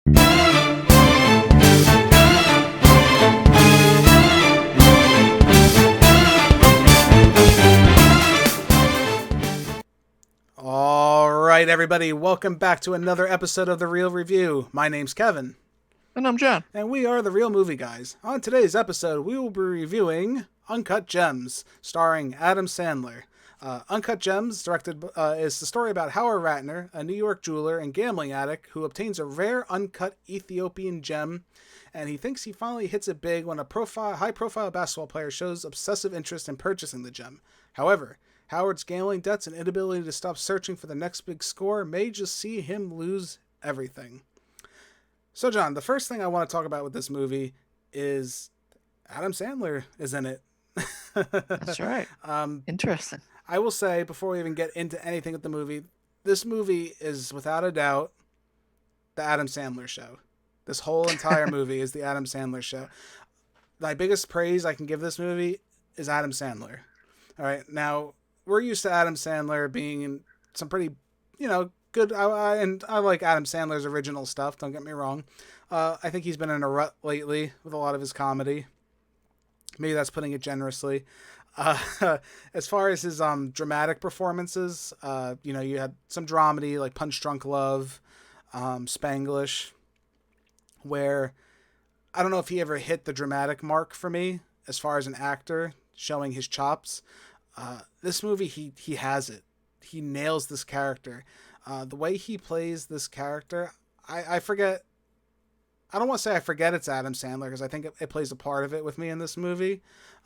All right, everybody, welcome back to another episode of The Real Review. My name's Kevin. And I'm John. And we are The Real Movie Guys. On today's episode, we will be reviewing Uncut Gems, starring Adam Sandler. Uncut Gems is the story about Howard Ratner, a New York jeweler and gambling addict who obtains a rare uncut Ethiopian gem, and he thinks he finally hits it big when a high-profile basketball player shows obsessive interest in purchasing the gem. However, Howard's gambling debts and inability to stop searching for the next big score may just see him lose everything. So, John, the first thing I want to talk about with this movie is Adam Sandler is in it. That's right. Interesting. I will say, before we even get into anything with the movie, this movie is, without a doubt, the Adam Sandler show. This whole entire movie is the Adam Sandler show. My biggest praise I can give this movie is Adam Sandler. All right, now, we're used to Adam Sandler being in some pretty, good. And I like Adam Sandler's original stuff. Don't get me wrong. I think he's been in a rut lately with a lot of his comedy. Maybe that's putting it generously. As far as his dramatic performances, you had some dramedy like Punch Drunk Love, Spanglish, where I don't know if he ever hit the dramatic mark for me as far as an actor showing his chops. This movie, he has it. He nails this character. The way he plays this character, I forget. I don't want to say I forget it's Adam Sandler because I think it plays a part of it with me in this movie.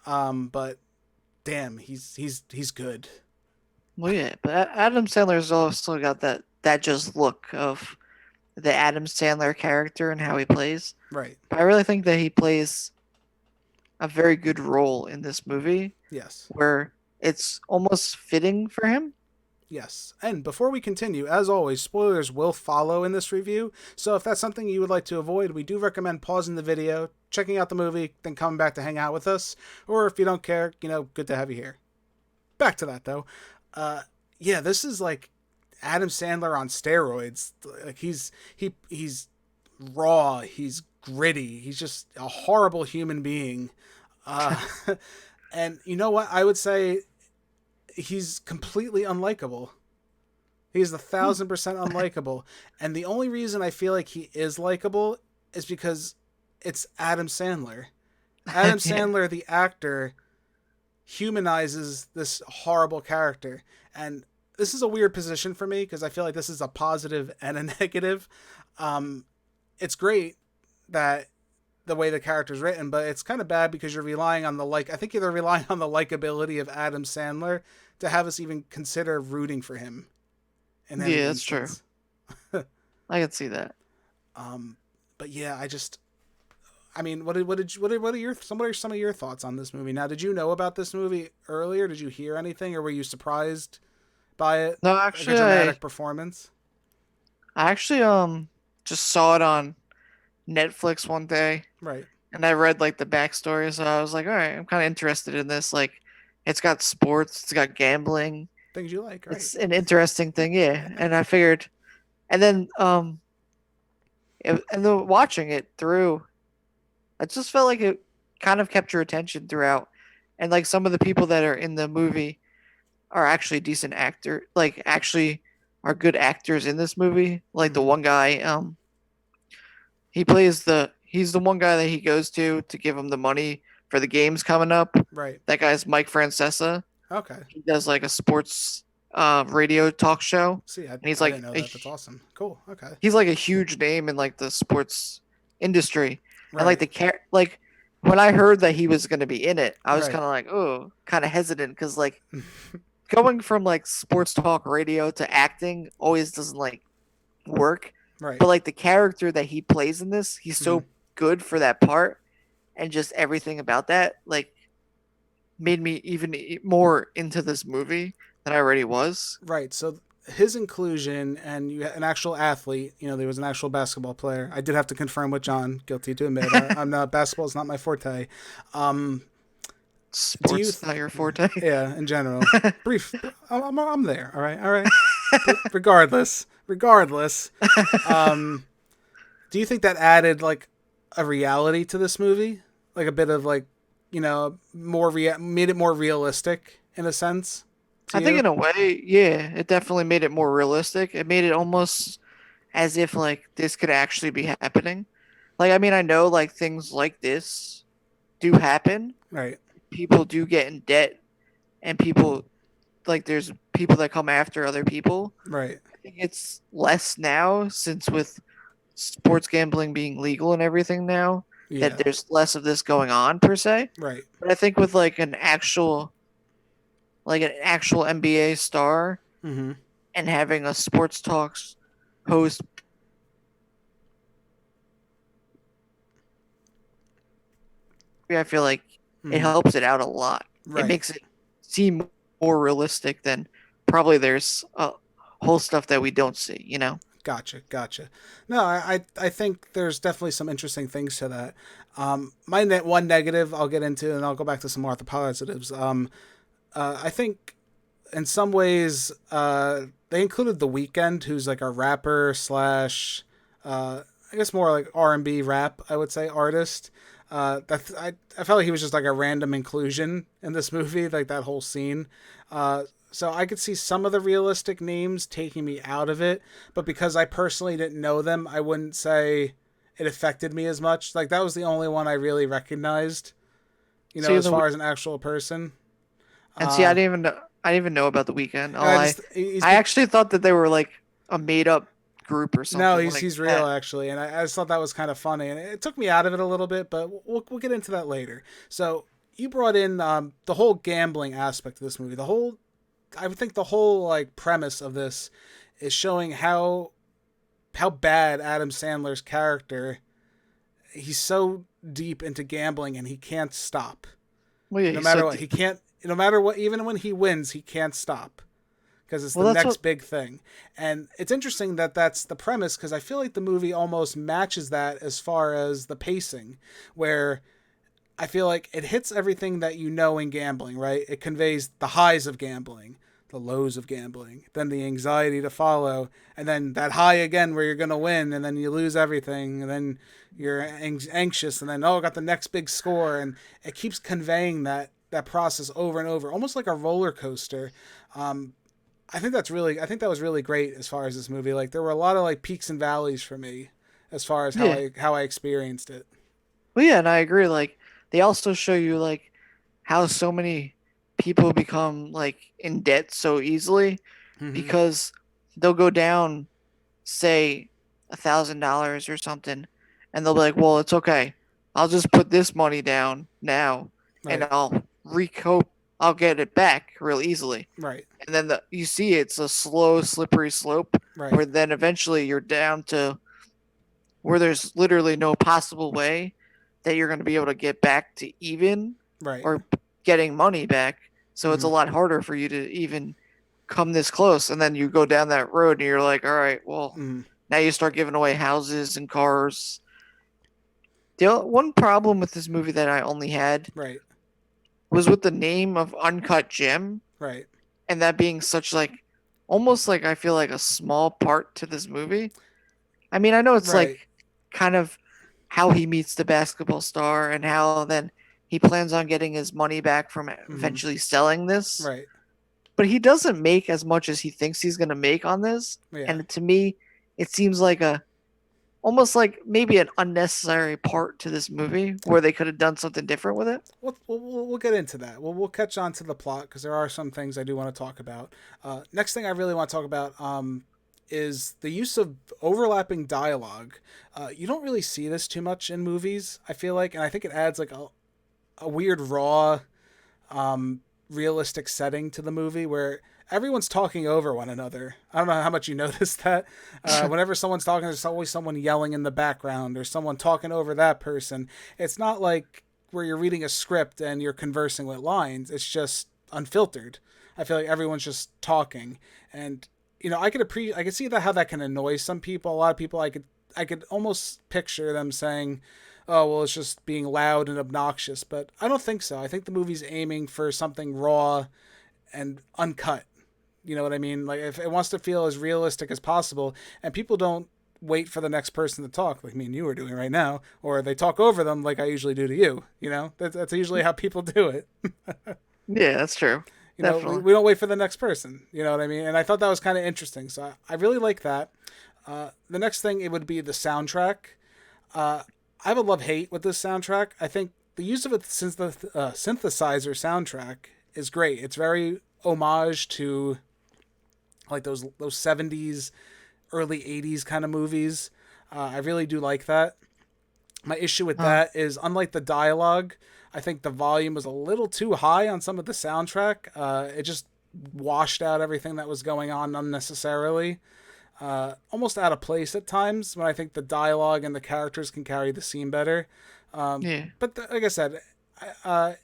But damn, he's good. Well, yeah, but Adam Sandler's also got that just look of the Adam Sandler character and how he plays. Right. But I really think that he plays a very good role in this movie. Yes. Where it's almost fitting for him. Yes. And before we continue, as always, spoilers will follow in this review. So if that's something you would like to avoid, we do recommend pausing the video, checking out the movie, then coming back to hang out with us. Or if you don't care, good to have you here. Back to that, though. This is like Adam Sandler on steroids. Like he's raw. He's gritty. He's just a horrible human being. And you know what? I would say he's completely unlikable. He's 1,000% unlikable. And the only reason I feel like he is likable is because it's Adam Sandler. Adam Sandler, the actor, humanizes this horrible character. And this is a weird position for me because I feel like this is a positive and a negative. It's great that the way the character's written, but it's kind of bad because you're relying on I think you're relying on the likability of Adam Sandler to have us even consider rooting for him. Yeah, that's true. I can see that. But yeah, what are some of your thoughts on this movie? Now, did you know about this movie earlier? Did you hear anything, or were you surprised by it? No, actually, like a dramatic performance. I actually just saw it on Netflix one day, right? And I read the backstory, so I was like, all right, I'm kind of interested in this. It's got sports, it's got gambling, things you like, right? It's an interesting thing, yeah. And I figured, and then watching it through, I just felt like it kind of kept your attention throughout, and some of the people that are in the movie are actually decent actor, actually are good actors in this movie. The one guy, he's the one guy that he goes to give him the money for the games coming up. Right. That guy's Mike Francesa. Okay. He does a sports radio talk show. See, and he's I didn't know that. That's awesome. Cool. Okay. He's a huge name in the sports industry. Right. And when I heard that he was going to be in it, I was right. kind of hesitant because going from sports talk radio to acting always doesn't work. Right. But the character that he plays in this, he's so good for that part, and just everything about that made me even more into this movie than I already was. Right. So his inclusion, and you had an actual athlete, there was an actual basketball player. I did have to confirm with John, guilty to admit. I'm not, basketball is not my forte. Sports not your forte? Yeah, in general. Brief. I'm there. All right. Regardless. Do you think that added like a reality to this movie? Like a bit of like, made it more realistic in a sense to I think you? in a way, yeah, it definitely made it more realistic. It made it almost as if like this could actually be happening. Like I mean, I know like things like this do happen. Right. People do get in debt and people like there's people that come after other people. Right. I think it's less now since with sports gambling being legal and everything now that Yeah. there's less of this going on per se. Right. But I think with like an actual NBA star Mm-hmm. and having a sports talks host, I feel like it Mm-hmm. helps it out a lot. It Right. makes it seem more realistic than probably there's whole stuff that we don't see, you know? Gotcha, gotcha. No, I think there's definitely some interesting things to that. One negative I'll get into, and I'll go back to some more of the positives. I think in some ways they included The Weeknd, who's like a rapper slash, I guess more like R&B rap, I would say, artist. I felt like he was just like a random inclusion in this movie, like that whole scene. So I could see some of the realistic names taking me out of it, but because I personally didn't know them, I wouldn't say it affected me as much. Like that was the only one I really recognized, See as the far as an actual person. and see, I Uh, didn't even know, I didn't even know about the weekend. and I just he's I actually thought that they were like a made up group or no, something like he's real that. actually, and I just thought that was kind of funny, and it took me out of it a little bit, but we'll get into that later. So you brought in the whole gambling aspect of this movie. I would think the whole like premise of this is showing how bad Adam Sandler's character. He's so deep into gambling and he can't stop. Well, yeah, No he's so matter what, deep. he can't. No matter what, even when he wins, he can't stop because it's the Well, that's next what. big thing. And it's interesting that that's the premise because I feel like the movie almost matches that as far as the pacing, where I feel like it hits everything that you know in gambling, right? It conveys the highs of gambling, the lows of gambling, then the anxiety to follow, and then that high again where you're going to win, and then you lose everything, and then you're anxious, and then, oh, I got the next big score. And it keeps conveying that process over and over, almost like a roller coaster. Um, I think that was really great as far as this movie. Like there were a lot of like peaks and valleys for me as far as Yeah. how I experienced it. Well, yeah, and I agree. Like they also show you like how so many people become like in debt so easily Mm-hmm. because they'll go down, say, $1,000 or something, and they'll be like, "Well, it's okay. I'll just put this money down now, and Right. I'll recoup. I'll get it back real easily." Right. And then you see it's a slow, slippery slope Right. where then eventually you're down to where there's literally no possible way that you're going to be able to get back to even Right. or getting money back. So it's Mm-hmm. a lot harder for you to even come this close. And then you go down that road and you're like, all right, well, Mm-hmm. now you start giving away houses and cars. The one problem with this movie that I only had Right. was with the name of Uncut Gem Right. and that being such like almost like I feel like a small part to this movie. I mean, I know it's Right. like kind of how he meets the basketball star and how then he plans on getting his money back from Mm-hmm. eventually selling this. Right. But he doesn't make as much as he thinks he's going to make on this. Yeah. And to me, it seems like a almost like maybe an unnecessary part to this movie where they could have done something different with it. We'll get into that. We'll catch on to the plot because there are some things I do want to talk about. Next thing I really want to talk about is the use of overlapping dialogue. You don't really see this too much in movies, I feel like, and I think it adds like a weird raw realistic setting to the movie where everyone's talking over one another. I don't know how much you noticed that. Whenever someone's talking, there's always someone yelling in the background or someone talking over that person. It's not like where you're reading a script and you're conversing with lines. It's just unfiltered. I feel like everyone's just talking, and I could see that how that can annoy some people. A lot of people, I could almost picture them saying, oh, well, it's just being loud and obnoxious. But I don't think so. I think the movie's aiming for something raw and uncut. You know what I mean? Like if it wants to feel as realistic as possible, and people don't wait for the next person to talk, like me and you are doing right now, or they talk over them, like I usually do to you. That's usually how people do it. Yeah, that's true. Definitely. We don't wait for the next person. You know what I mean? And I thought that was kind of interesting. So I really like that. The next thing, it would be the soundtrack. I have a love hate with this soundtrack. I think the use of a synthesizer soundtrack is great. It's very homage to like those 70s, early 80s kind of movies. I really do like that. My issue with that is, unlike the dialogue, I think the volume was a little too high on some of the soundtrack. It just washed out everything that was going on unnecessarily. Almost out of place at times, when I think the dialogue and the characters can carry the scene better. Yeah. But like I said,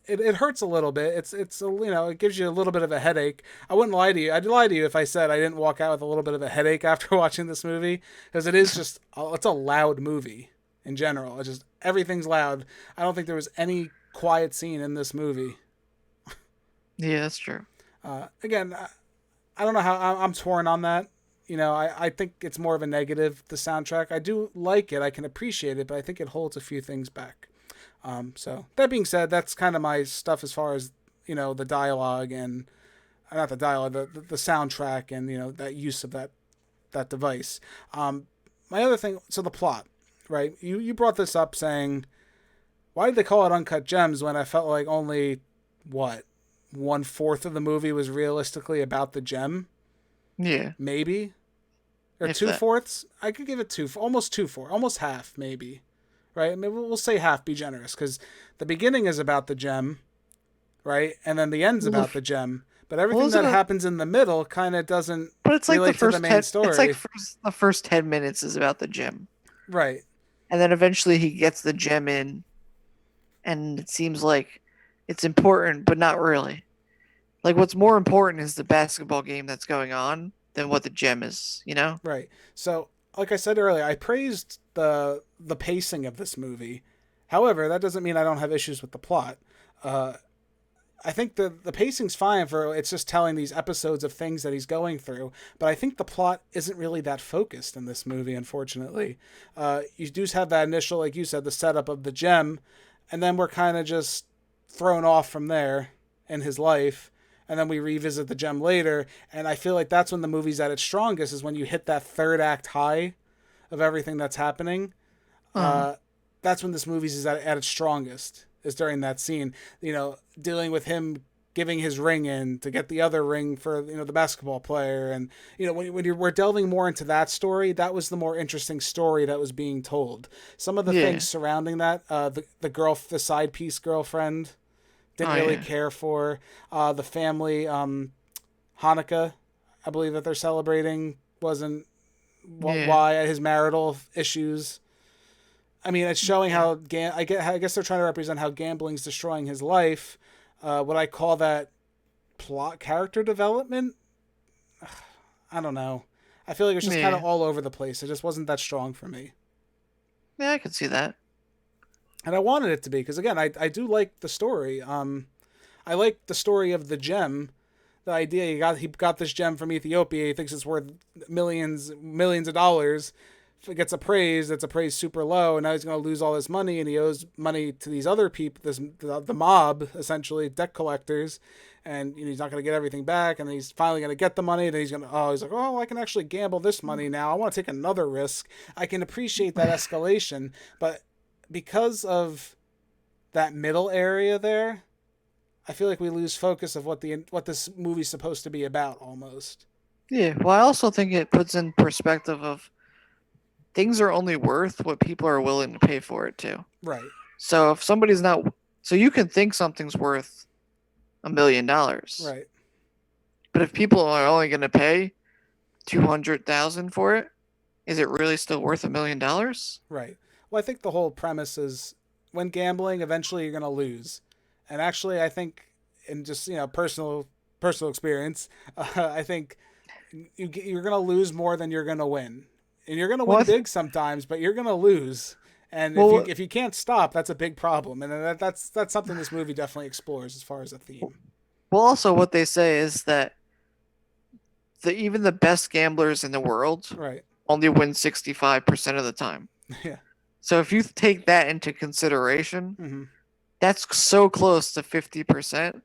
it hurts a little bit. It gives you a little bit of a headache. I wouldn't lie to you. I'd lie to you if I said I didn't walk out with a little bit of a headache after watching this movie, because it's a loud movie in general. It's just, everything's loud. I don't think there was any quiet scene in this movie. Yeah, that's true. Again, I don't know how I'm torn on that. I think it's more of a negative, the soundtrack. I do like it. I can appreciate it, but I think it holds a few things back. So that being said, that's kind of my stuff as far as, the dialogue and not the dialogue, the soundtrack and, that use of that device. My other thing, so the plot, right? You brought this up saying, why did they call it Uncut Gems when I felt like only, 1/4 of the movie was realistically about the gem? Yeah. Maybe. Or If 2/4. I could give it almost 2/4, almost half, maybe. Right? I mean, we'll say half, be generous, because the beginning is about the gem, right? And then the end's about the gem. But everything that happens in the middle kind of doesn't But it's like relate to the main story. It's like the first 10 minutes is about the gem. Right. And then eventually he gets the gem in, and it seems like it's important, but not really. Like, what's more important is the basketball game that's going on than what the gem is, Right. So, like I said earlier, I praised the pacing of this movie. However, that doesn't mean I don't have issues with the plot. I think the pacing's fine it's just telling these episodes of things that he's going through, but I think the plot isn't really that focused in this movie, unfortunately. You do have that initial, like you said, the setup of the gem, and then we're kind of just thrown off from there in his life, and then we revisit the gem later, and I feel like that's when the movie's at its strongest, is when you hit that third act high of everything that's happening. That's when this movie's is at its strongest, is during that scene, dealing with him giving his ring in to get the other ring for, the basketball player. And, when we're delving more into that story, that was the more interesting story that was being told. Some of the things surrounding that, the side piece girlfriend, didn't really care for. The family, Hanukkah, I believe that they're celebrating, wasn't why his marital issues. I mean, it's showing how I guess they're trying to represent how gambling's destroying his life. Would I call that plot character development? I don't know. I feel like it was just kind of all over the place. It just wasn't that strong for me. Yeah, I could see that. And I wanted it to be, because again, I do like the story. I like the story of the gem. The idea he got this gem from Ethiopia. He thinks it's worth millions of dollars. If it gets appraised, it's appraised super low, and now he's going to lose all his money, and he owes money to these other people, the mob, essentially, debt collectors, and he's not going to get everything back, and then he's finally going to get the money, then he's like, I can actually gamble this money now. I want to take another risk. I can appreciate that escalation, but because of that middle area there, I feel like we lose focus of what this movie's supposed to be about, almost. Yeah, well, I also think it puts in perspective of things are only worth what people are willing to pay for it too. Right. So if somebody's not, so you can think something's worth $1 million. Right. But if people are only going to pay $200,000 for it, is it really still worth $1 million? Right. Well, I think the whole premise is, when gambling, eventually you're going to lose. And actually, I think, in just, personal experience, I think you're going to lose more than you're going to win. And you're going to win big sometimes, but you're going to lose. And if you can't stop, that's a big problem. And that's something this movie definitely explores as far as a theme. Well, also what they say is that even the best gamblers in the world right. only wins 65% of the time. Yeah. So if you take that into consideration, Mm-hmm. that's so close to 50%,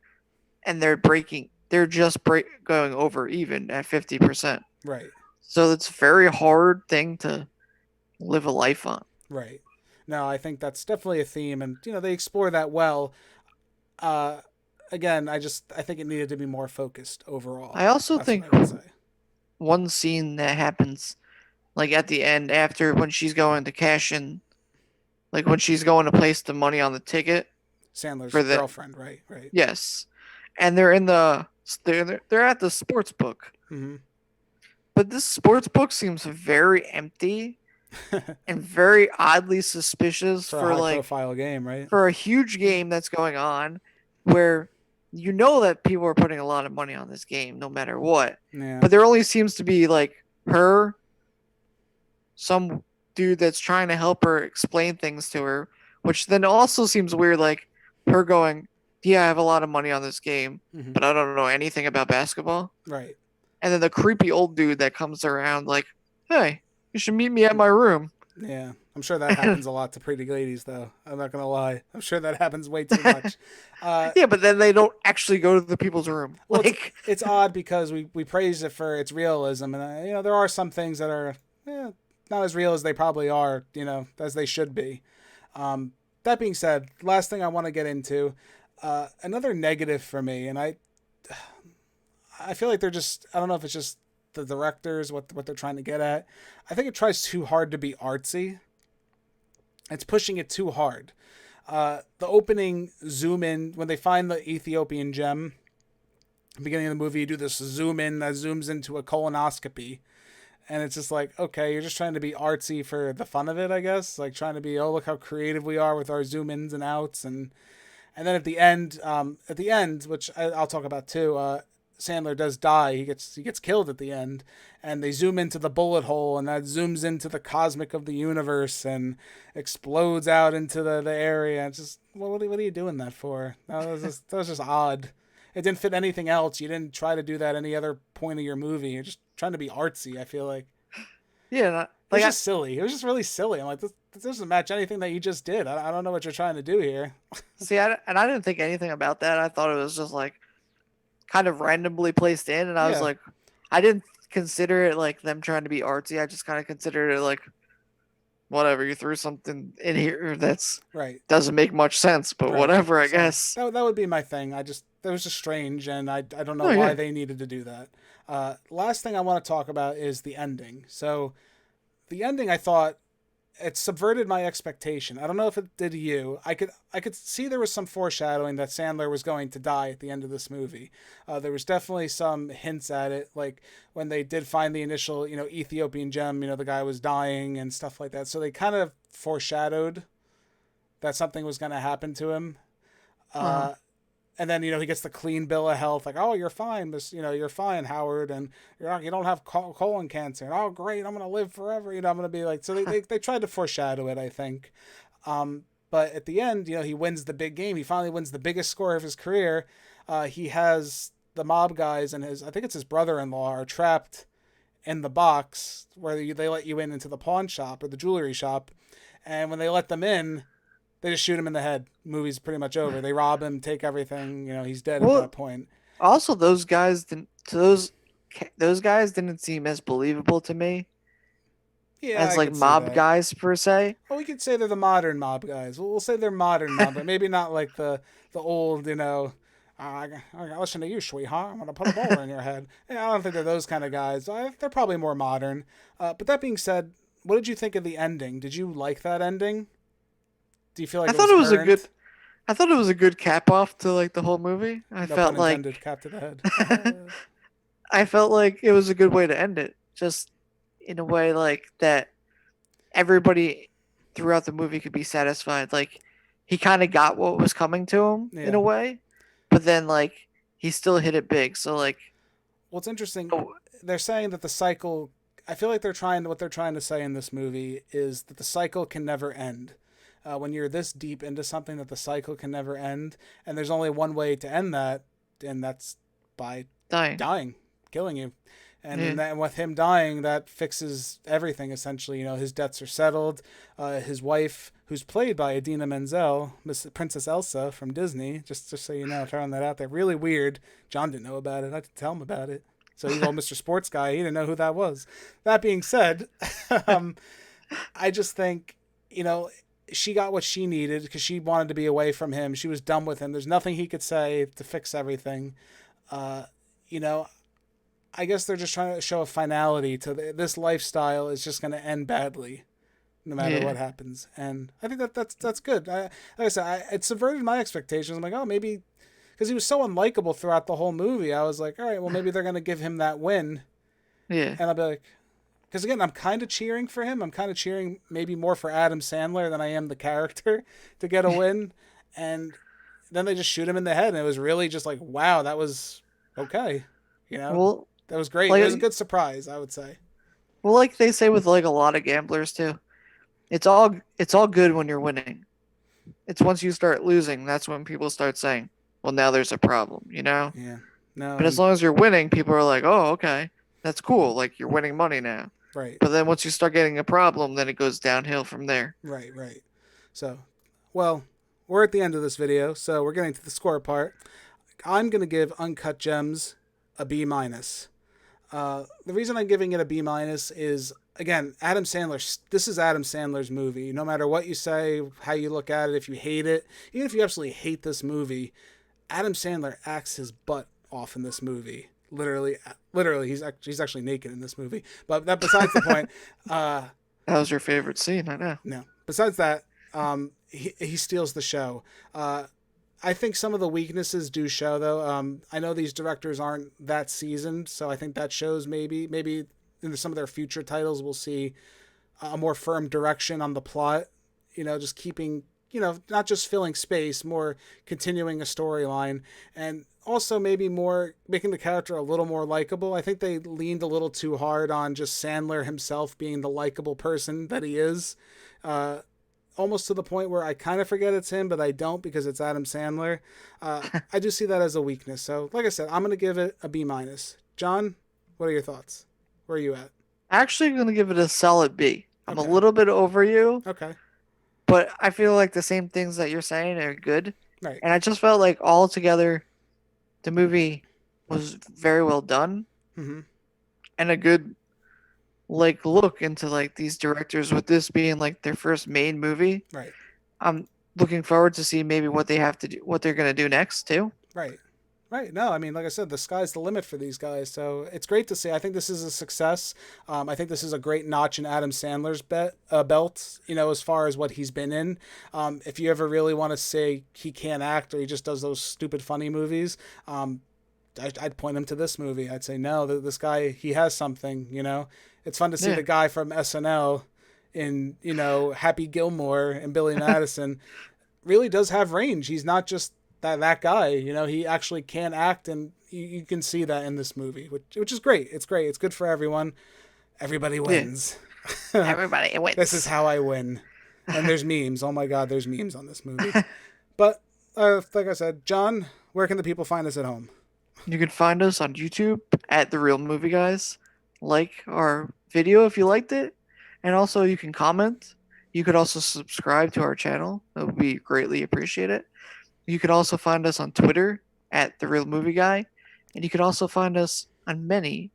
and they're just going over even at 50%. Right. So it's a very hard thing to live a life on. Right. No, I think that's definitely a theme, and they explore that well. Uh, Again, I think it needed to be more focused overall. I also That's think what I would say. one scene that happens like at the end after when she's going to cash in, like when she's going to place the money on the ticket Sandler's for the girlfriend, right? Right. yes, and they're in the they're at the sports book, Mm-hmm. but this sports book seems very empty and very oddly suspicious For a high profile game, right? for a huge game that's going on where you know that people are putting a lot of money on this game no matter what. Yeah. But there only seems to be like her, some dude that's trying to help her explain things to her, which then also seems weird, like her going, yeah, I have a lot of money on this game, Mm-hmm. but I don't know anything about basketball. Right. And then the creepy old dude that comes around like, hey, you should meet me at my room. Yeah. I'm sure that happens a lot to pretty ladies, though. I'm not gonna lie. I'm sure that happens way too much. Yeah, but then they don't actually go to the people's room. Well, Like, it's odd because we praise it for its realism, and there are some things that are not as real as they probably are, as they should be. That being said, last thing I want to get into, another negative for me, and I feel like they're just, I don't know if it's just the directors, what they're trying to get at. I think it tries too hard to be artsy. It's pushing it too hard. The opening zoom in when they find the Ethiopian gem. Beginning of the movie, you do this zoom in that zooms into a colonoscopy, and it's just like, okay, you're just trying to be artsy for the fun of it, I guess. Like trying to be, oh, look how creative we are with our zoom ins and outs, and then at the end, which I'll talk about too. Sandler does die. He gets killed at the end, and they zoom into the bullet hole, and that zooms into the cosmic of the universe and explodes out into the area. It's just, well, what are you doing that for? That was just odd. It didn't fit anything else. You didn't try to do that any other point of your movie. You're just trying to be artsy. I feel like yeah, it was just silly. It was just really silly. I'm like, this doesn't match anything that you just did. I don't know what you're trying to do here. see, I didn't think anything about that. I thought it was just like kind of randomly placed in, and I was Yeah. like, I didn't consider it like them trying to be artsy. I just kind of considered it like, whatever, you threw something in here that's Right. doesn't make much sense, but Right. whatever, I So guess. that would be my thing. That was just strange, and I don't know Oh why yeah, they needed to do that. Last thing I want to talk about is the ending. So the ending, I thought it subverted my expectation. I don't know if it did to you. I could see there was some foreshadowing that Sandler was going to die at the end of this movie. There was definitely some hints at it, like when they did find the initial, Ethiopian gem. The guy was dying and stuff like that. So they kind of foreshadowed that something was going to happen to him. uh-huh. And then he gets the clean bill of health, like, oh, you're fine, this, you're fine, Howard, and you don't have colon cancer, and oh, great, I'm gonna live forever, I'm gonna be like, so they tried to foreshadow it, I think, but at the end, he wins the big game. He finally wins the biggest score of his career. He has the mob guys and I think it's his brother-in-law are trapped in the box where they let you into the pawn shop or the jewelry shop, and when they let them in, they just shoot him in the head. Movie's pretty much over. They rob him, take everything. He's dead at Well, that point. also those guys didn't seem as believable to me Yeah, as I like could see mob that. guys per se. Well, we could say they're the modern mob guys. We'll say they're modern mob, but maybe not like the old, I listen to you, sweetheart. I'm gonna put a bowl in your head. Yeah, I don't think they're those kind of guys. They're probably more modern. But that being said, what did you think of the ending? Did you like that ending? Do you feel like I it thought was it was a earned? good I thought it was a good cap off to like the whole movie. I No pun felt like intended. Cap to the head. I felt like it was a good way to end it. Just in a way like that everybody throughout the movie could be satisfied. Like he kind of got what was coming to him in Yeah. a way, but then like he still hit it big. So like, Well, it's interesting. oh, They're saying that the cycle. I feel like what they're trying to say in this movie is that the cycle can never end. When you're this deep into something, that the cycle can never end, and there's only one way to end that, and that's by dying. dying, killing you. And then with him dying, that fixes everything essentially. You know, his debts are settled. His wife, who's played by Idina Menzel, Miss Princess Elsa from Disney, just so you know, throwing that out there. Really weird. John didn't know about it. I had to tell him about it. So he's all Mr. Sports Guy. He didn't know who that was. That being said, I just think, you know, she got what she needed because she wanted to be away from him. She was done with him. There's nothing he could say to fix everything. You know, I guess they're just trying to show a finality to this lifestyle is just going to end badly, no matter what happens. And I think that's good. Like I said, it subverted my expectations. I'm like, oh, maybe because he was so unlikable throughout the whole movie. I was like, all right, well, maybe they're going to give him that win. Yeah. And I'll be like, because again, I'm kind of cheering for him. I'm kind of cheering maybe more for Adam Sandler than I am the character to get a win. And then they just shoot him in the head. And it was really just like, wow, that was okay. You know, Well, that was great. like, It was a good surprise, I would say. well, like they say with like a lot of gamblers too, it's all good when you're winning. It's once you start losing, that's when people start saying, well, now there's a problem, you know? Yeah. No. But as long as you're winning, people are like, oh, okay, that's cool. Like you're winning money now. Right. But then once you start getting a problem, then it goes downhill from there. Right. So, well, we're at the end of this video, so we're getting to the score part. I'm going to give Uncut Gems a B-. The reason I'm giving it a B- is, again, Adam Sandler. This is Adam Sandler's movie. No matter what you say, how you look at it, if you hate it, even if you absolutely hate this movie, Adam Sandler acts his butt off in this movie. Literally, he's actually naked in this movie. But that besides the point. That was your favorite scene, I know. No. Besides that, he steals the show. I think some of the weaknesses do show, though. I know these directors aren't that seasoned, so I think that shows maybe in some of their future titles we'll see a more firm direction on the plot. You know, just keeping, you know, not just filling space, more continuing a storyline, and also maybe more making the character a little more likable. I think they leaned a little too hard on just Sandler himself being the likable person that he is. Almost to the point where I kind of forget it's him, but I don't because it's Adam Sandler. I do see that as a weakness. So, like I said, I'm going to give it a B-. John, what are your thoughts? Where are you at? Actually, going to give it a solid B. I'm Okay. a little bit over you. Okay. But I feel like the same things that you're saying are good. Right. And I just felt like all together, the movie was very well done. Mm-hmm. And a good like look into like these directors with this being like their first main movie. Right. I'm looking forward to see maybe what they have to do, what they're going to do next too. Right. No, I mean, like I said, the sky's the limit for these guys. So it's great to see. I think this is a success. I think this is a great notch in Adam Sandler's belt, you know, as far as what he's been in. If you ever really want to say he can't act or he just does those stupid funny movies, I'd point him to this movie. I'd say, no, this guy, he has something, you know. It's fun to see the guy from SNL in, you know, Happy Gilmore and Billy Madison really does have range. He's not just that guy, you know, he actually can act, and you can see that in this movie, which is great. It's great. It's good for everyone. Everybody wins. Yeah. Everybody wins. This is how I win. And there's memes. Oh my God, there's memes on this movie. But like I said, John, where can the people find us at home? You can find us on YouTube at TheReelMovieGuys. Like our video if you liked it, and also you can comment. You could also subscribe to our channel. That would be greatly appreciated. You can also find us on Twitter at TheReelMovieGuy, and you can also find us on many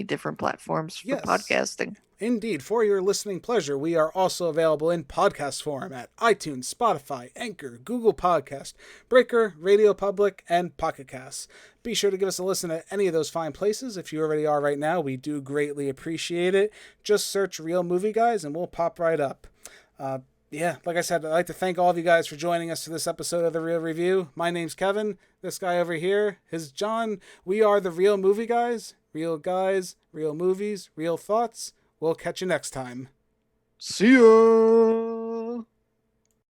different platforms for podcasting. Indeed, for your listening pleasure, we are also available in podcast form at iTunes, Spotify, Anchor, Google Podcast, Breaker, Radio Public, and Pocket Casts. Be sure to give us a listen at any of those fine places. If you already are right now, we do greatly appreciate it. Just search Real Movie Guys and we'll pop right up. Like I said, I'd like to thank all of you guys for joining us for this episode of The Real Review. My name's Kevin. This guy over here is John. We are The Real Movie Guys. Real guys, real movies, real thoughts. We'll catch you next time. See ya!